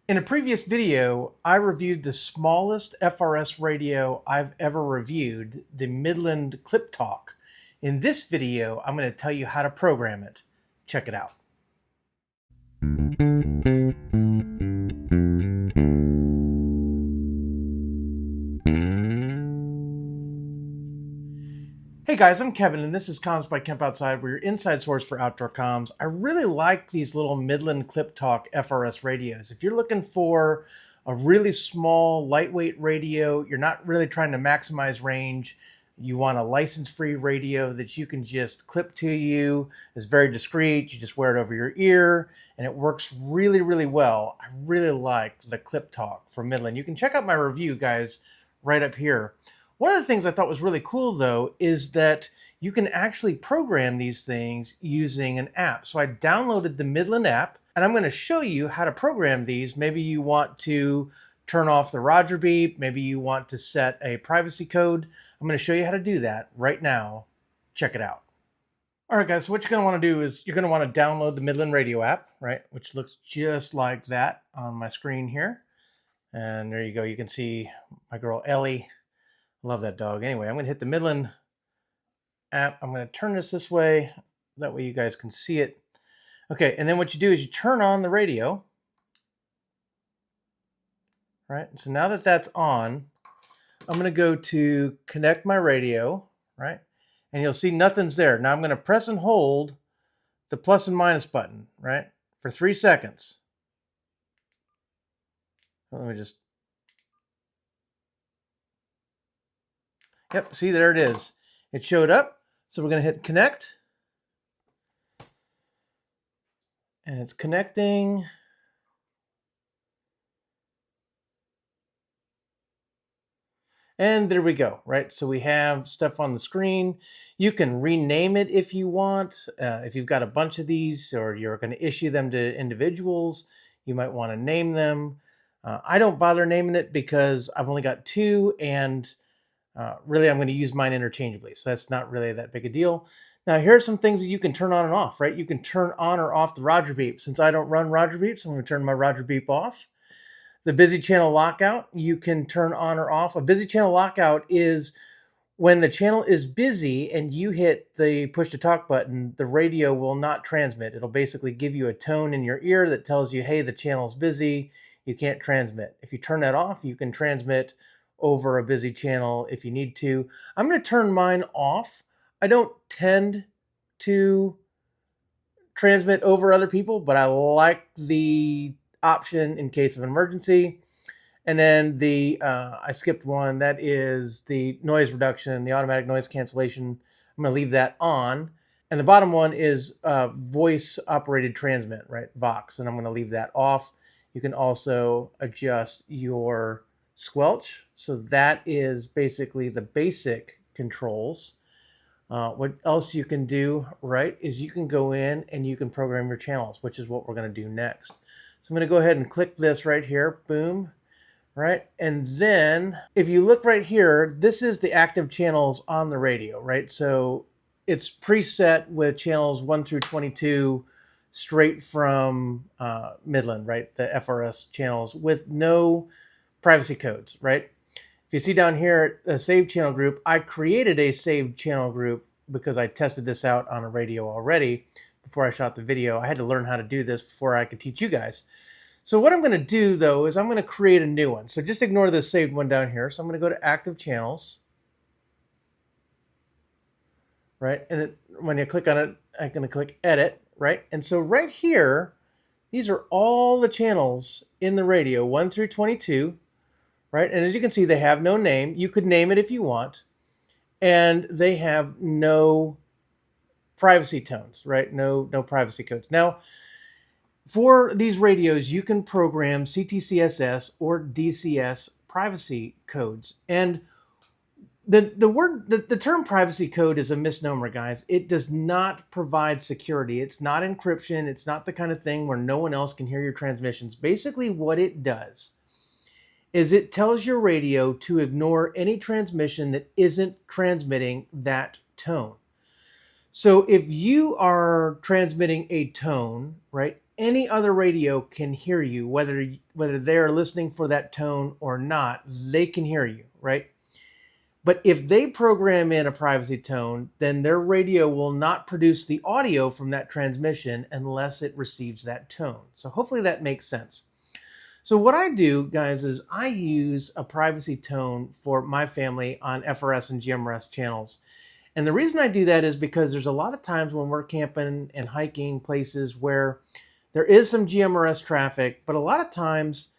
In a previous video, I reviewed the smallest FRS radio I've ever reviewed, the Midland ClipTalk. In this video, I'm going to tell you how to program it. Check it out. Hey guys, I'm Kevin and this is Comms by Kemp Outside, where your inside source for outdoor comms. I really like these little Midland ClipTalk FRS radios. If you're looking for a really small, lightweight radio, you're not really trying to maximize range, you want a license-free radio that you can just clip to you, it's very discreet, you just wear it over your ear, and it works really, really well. I really like the ClipTalk from Midland. You can check out my review, guys, right up here. One of the things I thought was really cool, though, is that you can actually program these things using an app. So I downloaded the Midland app, and I'm going to show you how to program these. Maybe you want to turn off the Roger beep. Maybe you want to set a privacy code. I'm going to show you how to do that right now. Check it out. All right, guys, so what you're going to want to do is you're going to want to download the Midland radio app, right, which looks just like that on my screen here. And there you go. You can see my girl Ellie. Love that dog. Anyway, I'm going to hit the Midland app. I'm going to turn this way. That way you guys can see it. Okay, and then what you do is you turn on the radio. Right? So now that that's on, I'm going to go to connect my radio. Right? And you'll see nothing's there. Now I'm going to press and hold the plus and minus button. Right? For 3 seconds. Let me just... Yep, see, there it is. It showed up. So we're going to hit connect. And it's connecting. And there we go, right? So we have stuff on the screen. You can rename it if you want. If you've got a bunch of these or you're going to issue them to individuals, you might want to name them. I don't bother naming it because I've only got 2 and really, I'm going to use mine interchangeably, so that's not really that big a deal. Now, here are some things that you can turn on and off, right? You can turn on or off the Roger beep. Since I don't run Roger beeps, I'm going to turn my Roger beep off. The busy channel lockout, you can turn on or off. A busy channel lockout is when the channel is busy and you hit the push to talk button, the radio will not transmit. It'll basically give you a tone in your ear that tells you, hey, the channel's busy, you can't transmit. If you turn that off, you can transmit over a busy channel if you need to. I'm going to turn mine off. I don't tend to transmit over other people, but I like the option in case of an emergency. And then the I skipped one, that is the noise reduction, the automatic noise cancellation. I'm going to leave that on. And the bottom one is voice operated transmit, right? Vox, and I'm going to leave that off. You can also adjust your squelch. So that is basically the basic controls. What else you can do, right, is you can go in and you can program your channels, which is what we're going to do next. So I'm going to go ahead and click this right here. Boom. Right. And then if you look right here, this is the active channels on the radio, right? So it's preset with channels 1 through 22 straight from Midland, right? The FRS channels with no privacy codes, right? If you see down here, a saved channel group, I created a saved channel group because I tested this out on a radio already before I shot the video. I had to learn how to do this before I could teach you guys. So what I'm going to do, though, is I'm going to create a new one. So just ignore this saved one down here. So I'm going to go to active channels. Right? And when you click on it, I'm going to click edit. Right? And so right here, these are all the channels in the radio, 1 through 22. Right? And as you can see, they have no name. You could name it if you want. And they have no privacy tones, right? No privacy codes. Now, for these radios, you can program CTCSS or DCS privacy codes. And the term privacy code is a misnomer, guys. It does not provide security. It's not encryption. It's not the kind of thing where no one else can hear your transmissions. Basically, what it does is it tells your radio to ignore any transmission that isn't transmitting that tone. So if you are transmitting a tone, right, any other radio can hear you, whether they're listening for that tone or not, they can hear you, right? But if they program in a privacy tone, then their radio will not produce the audio from that transmission unless it receives that tone. So hopefully that makes sense. So what I do, guys, is I use a privacy tone for my family on FRS and GMRS channels. And the reason I do that is because there's a lot of times when we're camping and hiking places where there is some GMRS traffic, but a lot of times,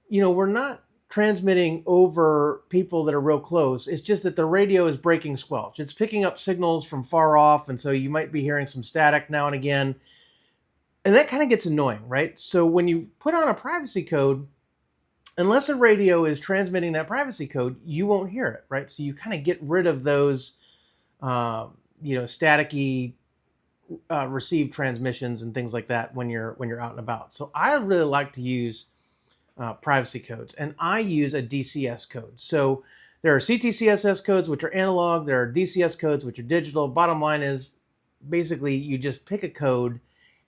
we're not transmitting over people that are real close. It's just that the radio is breaking squelch. It's picking up signals from far off, and so you might be hearing some static now and again. And that kind of gets annoying, right? So when you put on a privacy code, unless a radio is transmitting that privacy code, you won't hear it, right? So you kind of get rid of those, staticky received transmissions and things like that when you're out and about. So I really like to use privacy codes, and I use a DCS code. So there are CTCSS codes, which are analog. There are DCS codes, which are digital. Bottom line is basically you just pick a code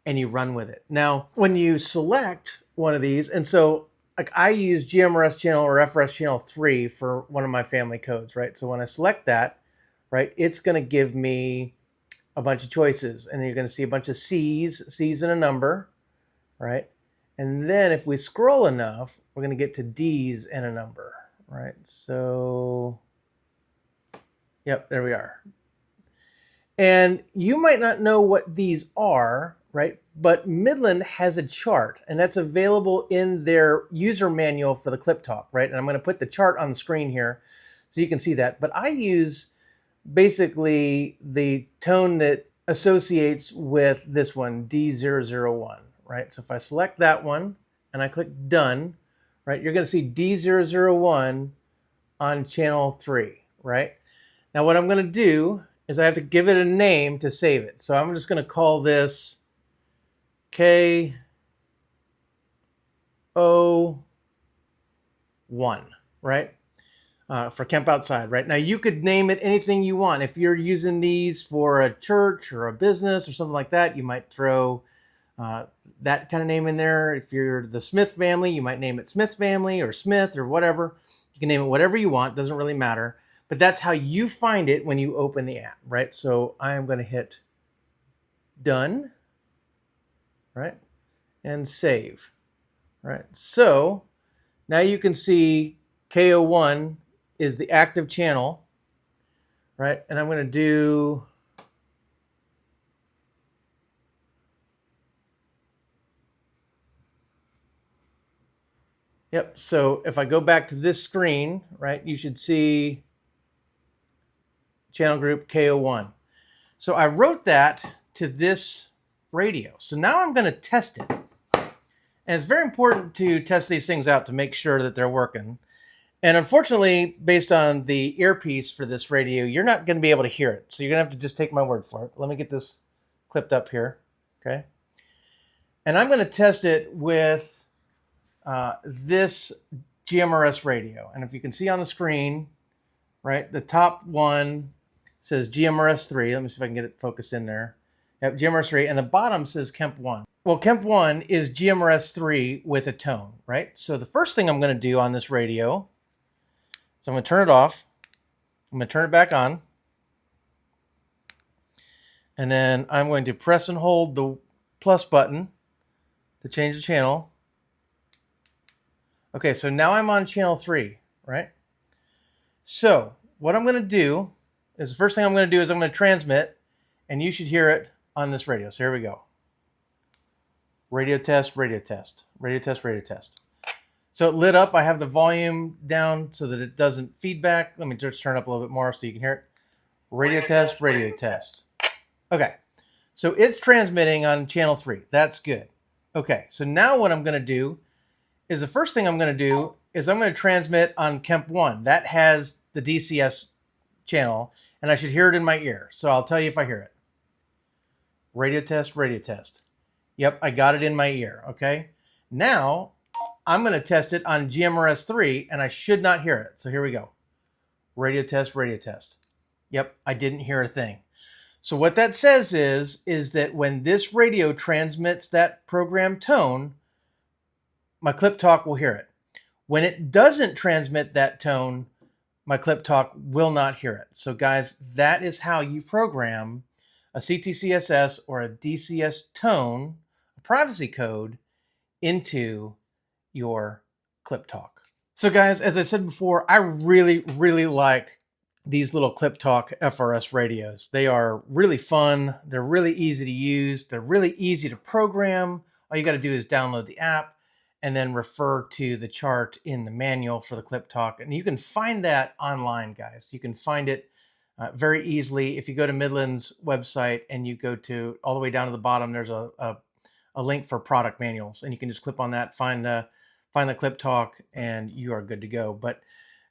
and you run with it. Now, when you select one of these, and so like I use GMRS channel or FRS channel 3 for one of my family codes, right? So when I select that, right, it's going to give me a bunch of choices, and you're going to see a bunch of C's and a number, right? And then if we scroll enough, we're going to get to D's and a number, right? So, yep, there we are. And you might not know what these are, right? But Midland has a chart, and that's available in their user manual for the ClipTalk, right? And I'm going to put the chart on the screen here so you can see that. But I use basically the tone that associates with this one, D001. Right? So if I select that one and I click done, right, you're going to see D001 on channel 3, right? Now what I'm going to do is I have to give it a name to save it. So I'm just going to call this KO1, right? For Camp Outside, right? Now you could name it anything you want. If you're using these for a church or a business or something like that, you might throw that kind of name in there. If you're the Smith family, you might name it Smith family or Smith or whatever. You can name it whatever you want. Doesn't really matter. But that's how you find it when you open the app, right? So I am going to hit done, right? And save, right? So now you can see KO1 is the active channel, right? And I'm going to do... Yep, so if I go back to this screen, right, you should see channel group KO1. So I wrote that to this radio. So now I'm going to test it. And it's very important to test these things out to make sure that they're working. And unfortunately, based on the earpiece for this radio, you're not going to be able to hear it. So you're going to have to just take my word for it. Let me get this clipped up here, okay? And I'm going to test it with this GMRS radio. And if you can see on the screen, right, the top one says GMRS 3. Let me see if I can get it focused in there. Yep, GMRS 3. And the bottom says Kemp 1. Well, Kemp 1 is GMRS 3 with a tone, right? So the first thing I'm going to do on this radio, so I'm going to turn it off. I'm going to turn it back on. And then I'm going to press and hold the plus button to change the channel. Okay, so now I'm on channel 3, right? So what I'm going to do is the first thing I'm going to do is I'm going to transmit, and you should hear it on this radio. So here we go. Radio test, radio test, radio test, radio test. So it lit up. I have the volume down so that it doesn't feedback. Let me just turn it up a little bit more so you can hear it. Radio test, radio test. Okay, so it's transmitting on channel 3. That's good. Okay, so now what I'm going to do is the first thing I'm going to do is I'm going to transmit on Kemp 1. That has the DCS channel, and I should hear it in my ear. So I'll tell you if I hear it. Radio test, radio test. Yep, I got it in my ear, okay? Now, I'm going to test it on GMRS 3, and I should not hear it. So here we go. Radio test, radio test. Yep, I didn't hear a thing. So what that says is that when this radio transmits that program tone, my ClipTalk will hear it. When it doesn't transmit that tone, my ClipTalk will not hear it. So guys, that is how you program a CTCSS or a DCS tone, a privacy code, into your ClipTalk. So guys, as I said before, I really, really like these little ClipTalk FRS radios. They are really fun. They're really easy to use. They're really easy to program. All you got to do is download the app and then refer to the chart in the manual for the ClipTalk. And you can find that online, guys. You can find it very easily. If you go to Midland's website and you go to all the way down to the bottom, there's a link for product manuals, and you can just click on that, find the ClipTalk, and you are good to go. But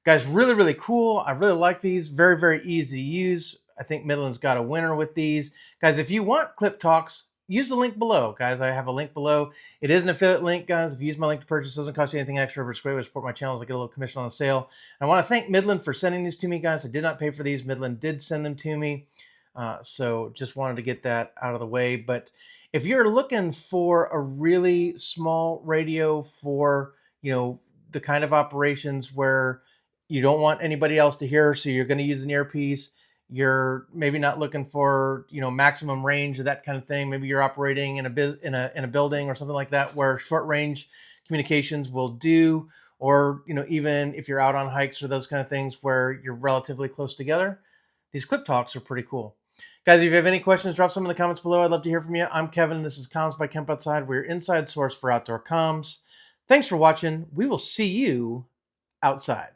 guys, really, really cool. I really like these. Very, very easy to use. I think Midland's got a winner with these. Guys, if you want ClipTalks, use the link below. Guys, I have a link below. It is an affiliate link, guys. If you use my link to purchase, it doesn't cost you anything extra, but it's a great way to support my channel as I get a little commission on the sale. And I want to thank Midland for sending these to me, guys. I did not pay for these. Midland did send them to me. So just wanted to get that out of the way. But if you're looking for a really small radio for, the kind of operations where you don't want anybody else to hear, so you're going to use an earpiece, you're maybe not looking for, maximum range or that kind of thing. Maybe you're operating in a building or something like that where short range communications will do, or, even if you're out on hikes or those kind of things where you're relatively close together, these ClipTalks are pretty cool. Guys, if you have any questions, drop some in the comments below. I'd love to hear from you. I'm Kevin. This is Comms by Kemp Outside. We're your inside source for outdoor comms. Thanks for watching. We will see you outside.